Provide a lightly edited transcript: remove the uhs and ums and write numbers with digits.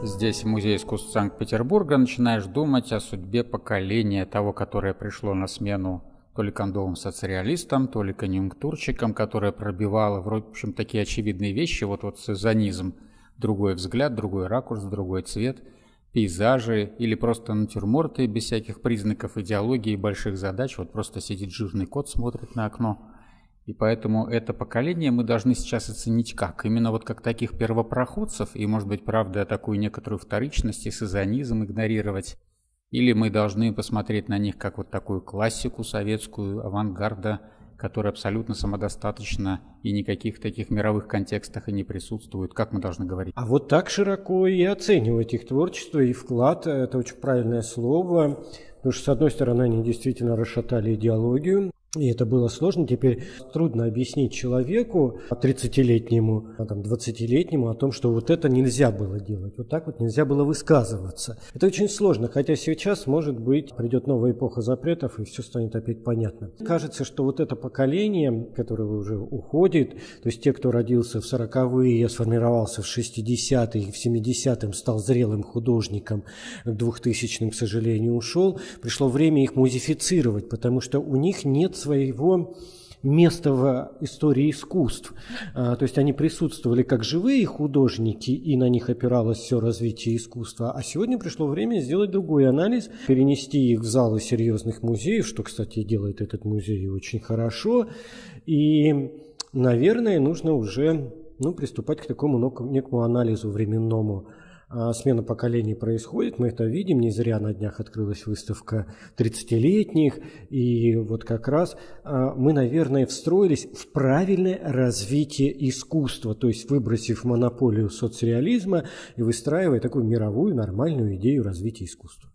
Здесь, в Музее искусств Санкт-Петербурга, начинаешь думать о судьбе поколения того, которое пришло на смену то ли кондовым соцреалистам, то ли конъюнктурщикам, которое пробивало, в общем, такие очевидные вещи, вот сезонизм, другой взгляд, другой ракурс, другой цвет, пейзажи или просто натюрморты без всяких признаков идеологии и больших задач, вот просто сидит жирный кот, смотрит на окно. И поэтому это поколение мы должны сейчас оценить как? Именно вот как таких первопроходцев, и, может быть, правда, такую некоторую вторичность и сезонизм игнорировать, или мы должны посмотреть на них как вот такую классику советскую, авангарда, которая абсолютно самодостаточна и никаких таких мировых контекстах и не присутствует. Как мы должны говорить? А вот так широко и оценивать их творчество и вклад – это очень правильное слово, потому что, с одной стороны, они действительно расшатали идеологию, и это было сложно. Теперь трудно объяснить человеку 30-летнему, 20-летнему о том, что вот это нельзя было делать, вот так вот нельзя было высказываться. Это очень сложно, хотя сейчас, может быть, придет новая эпоха запретов, и все станет опять понятно. Кажется, что вот это поколение, которое уже уходит, то есть те, кто родился в 40-е, сформировался в 60-е, в 70-м, стал зрелым художником, к 2000-м, к сожалению, ушел, пришло время их музифицировать, потому что у них нет своего места в истории искусств. То есть они присутствовали как живые художники, и на них опиралось все развитие искусства. А сегодня пришло время сделать другой анализ, перенести их в залы серьезных музеев, что, кстати, делает этот музей очень хорошо. И, наверное, нужно уже приступать к такому некому анализу временному. Смена поколений происходит, мы это видим, не зря на днях открылась выставка 30-летних, и вот как раз мы, наверное, встроились в правильное развитие искусства, то есть выбросив монополию соцреализма и выстраивая такую мировую нормальную идею развития искусства.